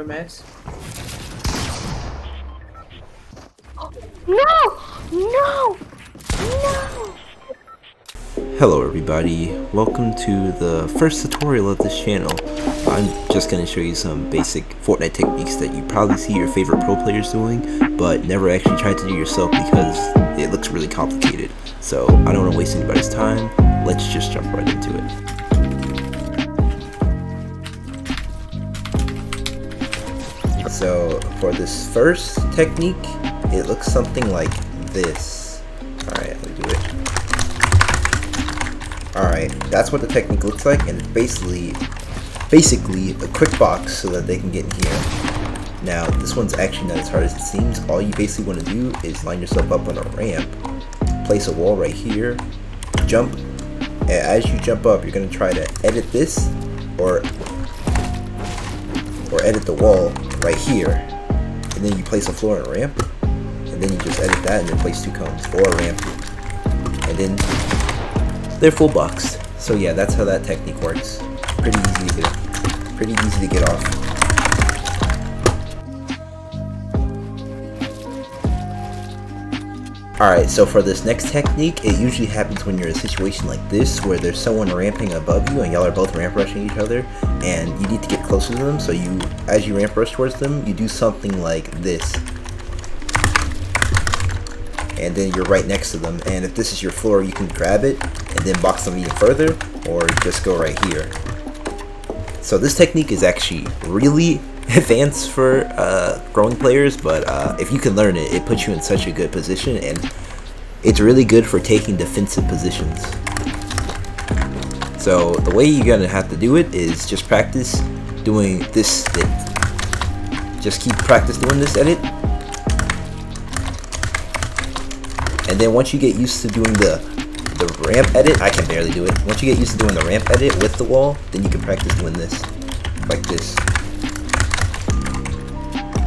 Max. No! No! No! Hello everybody, welcome to the first tutorial of this channel. I'm just going to show you some basic Fortnite techniques that you probably see your favorite pro players doing, but never actually tried to do yourself because it looks really complicated. So I don't want to waste anybody's time, let's just jump right into it. So for this first technique, it looks something like this. Alright, let me do it. Alright, that's what the technique looks like, and it's basically a quick box so that they can get in here. Now, this one's actually not as hard as it seems. All you basically want to do is line yourself up on a ramp, place a wall right here, jump, and as you jump up, you're going to try to edit this, or edit the wall right here, and then you place a floor and a ramp, and then you just edit that and then place two cones, or a ramp, and then they're full boxed. So yeah, that's how that technique works. Pretty easy to get off. Alright, so for this next technique, it usually happens when you're in a situation like this, where there's someone ramping above you and y'all are both ramp rushing each other, and you need to get closer to them, so as you ramp rush towards them, you do something like this. And then you're right next to them, and if this is your floor, you can grab it and then box them even further, or just go right here. So this technique is actually really advanced for growing players, but if you can learn it, it puts you in such a good position, and it's really good for taking defensive positions. So the way you're gonna have to do it is just practice doing this edit. Just keep practice doing this edit, and then once you get used to doing the ramp edit, I can barely do it. Once you get used to doing the ramp edit with the wall, then you can practice doing this, like this.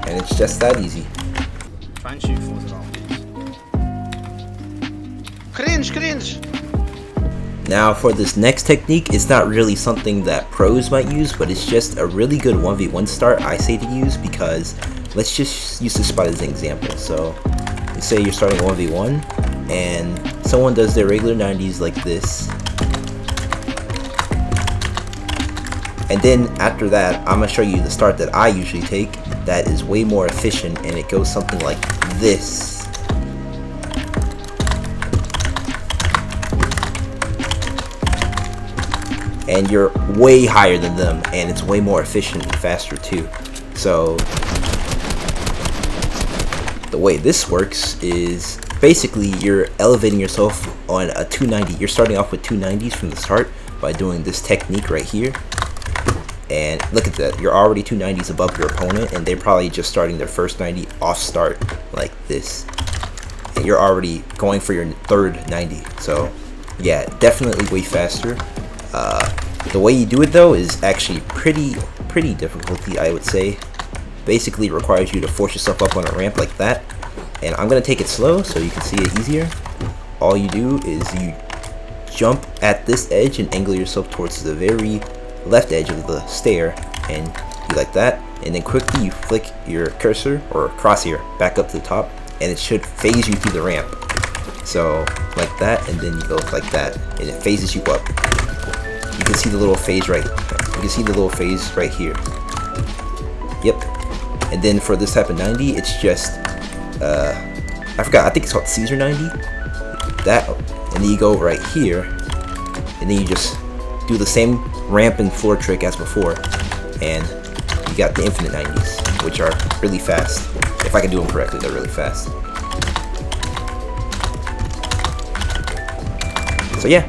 And it's just that easy. Cringe! Now for this next technique, it's not really something that pros might use, but it's just a really good 1v1 start I say to use, because let's just use this spot as an example. So let's say you're starting 1v1 and someone does their regular 90s like this, and then after that I'm gonna show you the start that I usually take that is way more efficient, and it goes something like this. And you're way higher than them, and it's way more efficient and faster too. So the way this works is basically you're elevating yourself on a 290. You're starting off with 290s from the start by doing this technique right here. And look at that, you're already 290s above your opponent, and they're probably just starting their first 90 off start like this. And you're already going for your third 90. So yeah, definitely way faster. The way you do it though is actually pretty difficulty, I would say. Basically it requires you to force yourself up on a ramp like that, and I'm gonna take it slow so you can see it easier. All you do is you jump at this edge and angle yourself towards the very left edge of the stair, and you like that, and then quickly you flick your cursor or crosshair back up to the top, and it should phase you through the ramp. So like that, and then you go like that, and it phases you up. You can see the little phase right here. Yep. And then for this type of 90, it's just I forgot, I think it's called Caesar 90. That, and then you go right here, and then you just do the same ramp and floor trick as before, and you got the infinite 90s, which are really fast. If I can do them correctly, they're really fast. So yeah.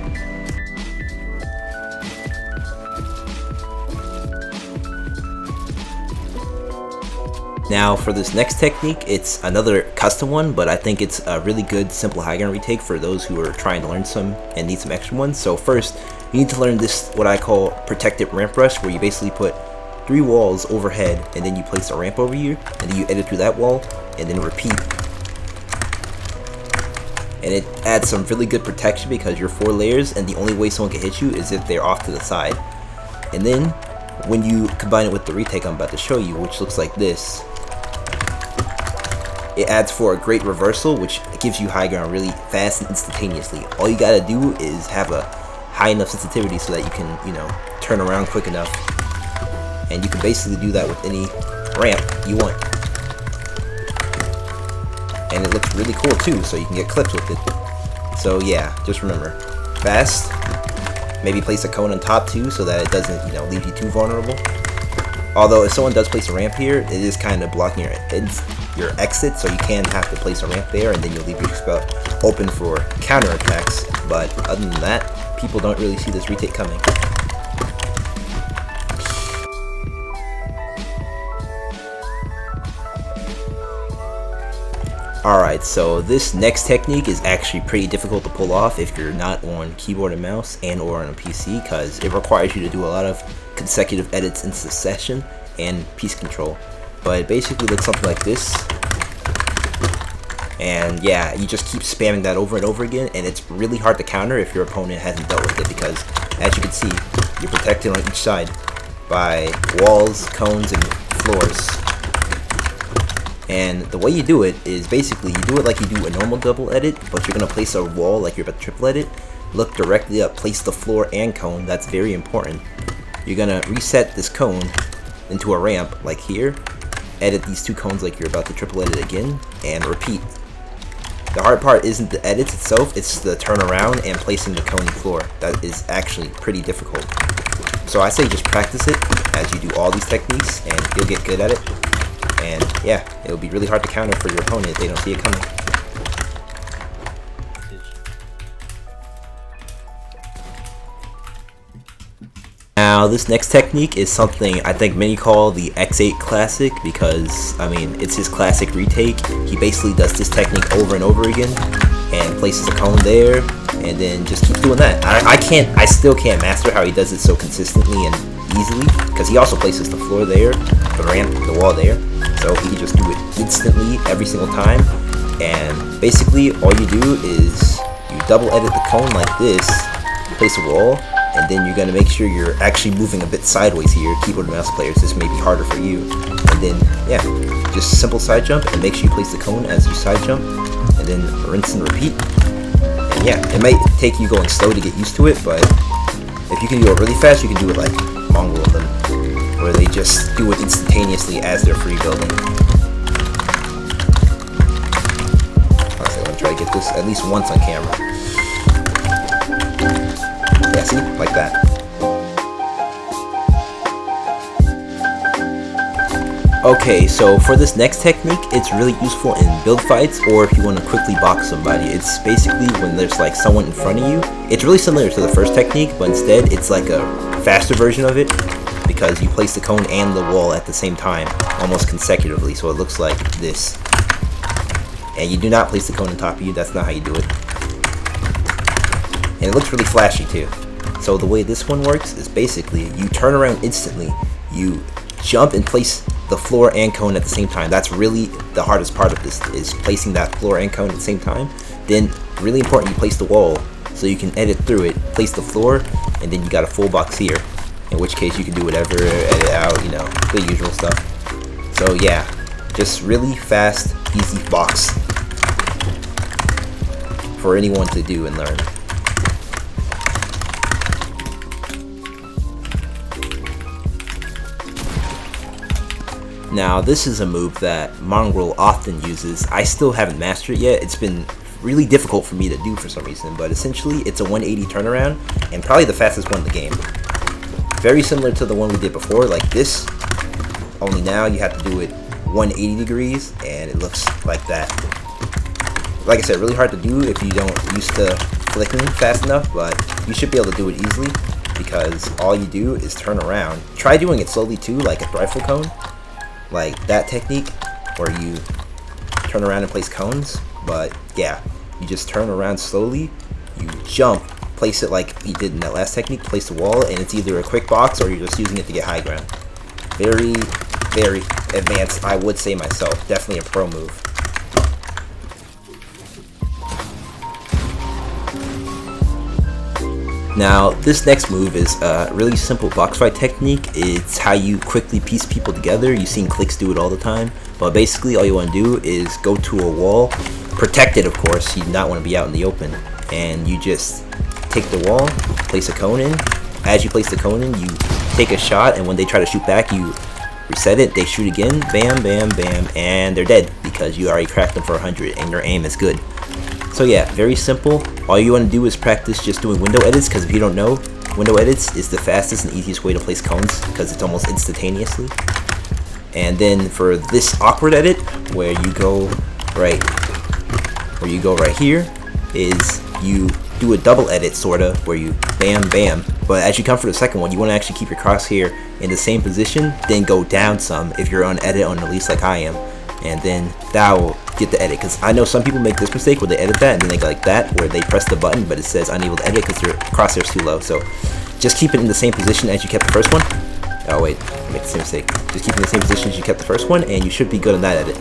Now for this next technique, it's another custom one, but I think it's a really good simple high ground retake for those who are trying to learn some and need some extra ones. So first, you need to learn this, what I call protected ramp rush, where you basically put 3 walls overhead, and then you place a ramp over you, and then you edit through that wall, and then repeat. And it adds some really good protection because you're 4 layers, and the only way someone can hit you is if they're off to the side. And then when you combine it with the retake I'm about to show you, which looks like this, it adds for a great reversal, which gives you high ground really fast and instantaneously. All you gotta do is have a high enough sensitivity so that you can, you know, turn around quick enough. And you can basically do that with any ramp you want. And it looks really cool too, so you can get clips with it. So yeah, just remember, fast, maybe place a cone on top too so that it doesn't, you know, leave you too vulnerable. Although if someone does place a ramp here, it is kind of blocking your exit, so you can have to place a ramp there, and then you'll leave your spell open for counter attacks. But other than that, people don't really see this retake coming. Alright, so this next technique is actually pretty difficult to pull off if you're not on keyboard and mouse and or on a PC, because it requires you to do a lot of consecutive edits in succession and piece control. But it basically looks something like this. And yeah, you just keep spamming that over and over again, and it's really hard to counter if your opponent hasn't dealt with it, because as you can see, you're protected on each side by walls, cones, and floors. And the way you do it is basically you do it like you do a normal double edit, but you're going to place a wall like you're about to triple edit. Look directly up, place the floor and cone. That's very important. You're going to reset this cone into a ramp like here. Edit these two cones like you're about to triple edit again, and repeat. The hard part isn't the edits itself, it's the turnaround and placing the cone and floor. That is actually pretty difficult. So I say just practice it as you do all these techniques, and you'll get good at it. And yeah, it'll be really hard to counter for your opponent if they don't see it coming. Now this next technique is something I think many call the X8 classic, because I mean it's his classic retake. He basically does this technique over and over again and places a cone there and then just keeps doing that. I still can't master how he does it so consistently and easily, because he also places the floor there, the ramp, the wall there, so he can just do it instantly every single time. And basically all you do is you double edit the cone like this, place a wall, and then you're gonna make sure you're actually moving a bit sideways here. Keyboard and mouse players, this may be harder for you. And then yeah, just simple side jump, and make sure you place the cone as you side jump, and then rinse and repeat. And yeah, it might take you going slow to get used to it, but if you can do it really fast, you can do it like Mongrel of them, where they just do it instantaneously as they're free building. Honestly, I'm gonna try to get this at least once on camera. Yeah, see? Like that. Okay, so for this next technique, it's really useful in build fights, or if you want to quickly box somebody. It's basically when there's like someone in front of you. It's really similar to the first technique, but instead it's like a faster version of it, because you place the cone and the wall at the same time, almost consecutively, so it looks like this. And you do not place the cone on top of you, that's not how you do it. And it looks really flashy too. So the way this one works is basically you turn around instantly, you jump and place the floor and cone at the same time. That's really the hardest part of this, is placing that floor and cone at the same time. Then really important, you place the wall so you can edit through it, place the floor, and then you got a full box here, in which case you can do whatever, edit out, you know, the usual stuff. So yeah, just really fast, easy box for anyone to do and learn. Now this is a move that Mongrel often uses. I still haven't mastered it yet. It's been really difficult for me to do for some reason, but essentially it's a 180 turnaround, and probably the fastest one in the game. Very similar to the one we did before, like this, only now you have to do it 180 degrees, and it looks like that. Like I said, really hard to do if you don't used to flicking fast enough, but you should be able to do it easily, because all you do is turn around. Try doing it slowly too, like a rifle cone, like that technique, where you turn around and place cones. But yeah, you just turn around slowly, you jump, place it like you did in that last technique, place the wall, and it's either a quick box or you're just using it to get high ground. Very, very advanced, I would say myself. Definitely a pro move. Now, this next move is a really simple box fight technique. It's how you quickly piece people together. You've seen Clicks do it all the time. But basically, all you want to do is go to a wall, protected of course, you do not want to be out in the open. And you just take the wall, place a cone in. As you place the cone in, you take a shot, and when they try to shoot back, you reset it, they shoot again, bam, bam, bam, and they're dead because you already cracked them for 100 and your aim is good. So yeah, very simple. All you want to do is practice just doing window edits, because if you don't know, window edits is the fastest and easiest way to place cones because it's almost instantaneously. And then for this awkward edit, where you go right here, is you do a double edit sorta, where you bam, bam. But as you come for the second one, you want to actually keep your crosshair in the same position, then go down some if you're on edit on release like I am, and then that will get the edit. Because I know some people make this mistake where they edit that and then they go like that, where they press the button but it says unable to edit because their crosshair is too low. So just keep it in the same position as you kept the first one. Oh wait, I made the same mistake. Just keep it in the same position as you kept the first one, and you should be good on that edit.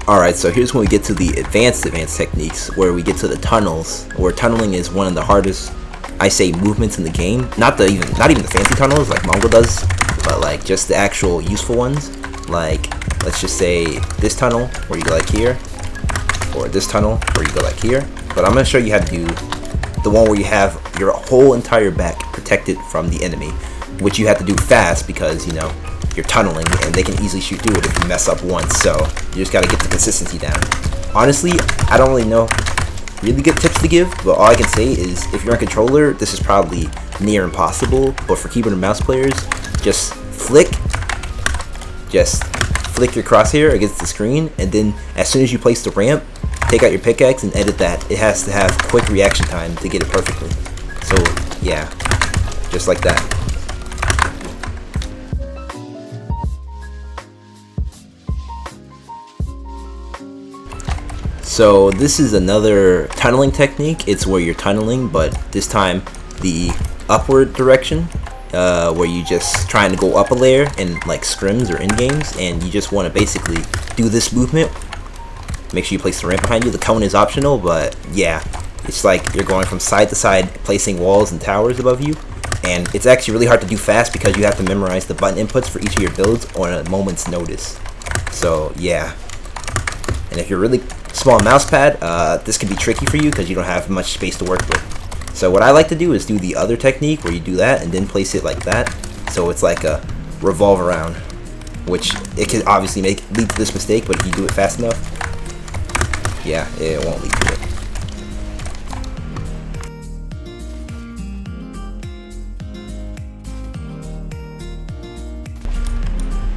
Alright, so here's when we get to the advanced techniques, where we get to the tunnels, where tunneling is one of the hardest, I say, movements in the game. Not even the fancy tunnels like Mongo does, but like just the actual useful ones. Like, let's just say this tunnel where you go like here, or this tunnel where you go like here. But I'm gonna show you how to do the one where you have your whole entire back protected from the enemy, which you have to do fast because, you know, you're tunneling and they can easily shoot through it if you mess up once. So you just gotta get the consistency down. Honestly, I don't really know really good tips to give, but all I can say is if you're on controller, this is probably near impossible. But for keyboard and mouse players, just flick your crosshair against the screen, and then as soon as you place the ramp, take out your pickaxe and edit that. It has to have quick reaction time to get it perfectly. So yeah, just like that. So this is another tunneling technique. It's where you're tunneling, but this time the upward direction, where you just trying to go up a layer in like scrims or in games, and you just want to basically do this movement. Make sure you place the ramp behind you. The cone is optional, but yeah, it's like you're going from side to side, placing walls and towers above you, and it's actually really hard to do fast because you have to memorize the button inputs for each of your builds on a moment's notice. So yeah, and if you're really small mouse pad, this can be tricky for you because you don't have much space to work with. So what I like to do is do the other technique where you do that and then place it like that, so it's like a revolve around, which it can obviously lead to this mistake, but if you do it fast enough, yeah, it won't lead to it.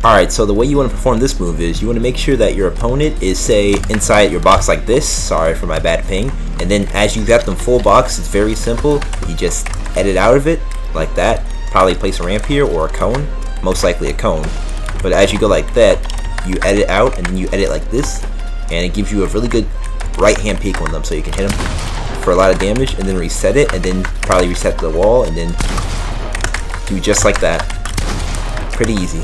Alright, so the way you want to perform this move is you want to make sure that your opponent is, say, inside your box like this. Sorry for my bad ping. And then as you got them full box, it's very simple. You just edit out of it like that. Probably place a ramp here or a cone. Most likely a cone. But as you go like that, you edit out and then you edit like this. And it gives you a really good right hand peek on them so you can hit them for a lot of damage. And then reset it, and then probably reset the wall, and then do just like that. Pretty easy.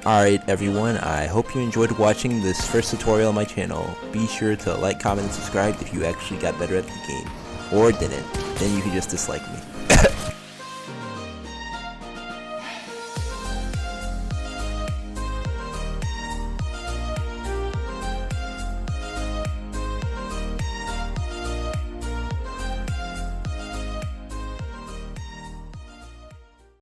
Alright everyone, I hope you enjoyed watching this first tutorial on my channel. Be sure to like, comment, and subscribe if you actually got better at the game. Or didn't. Then you can just dislike me.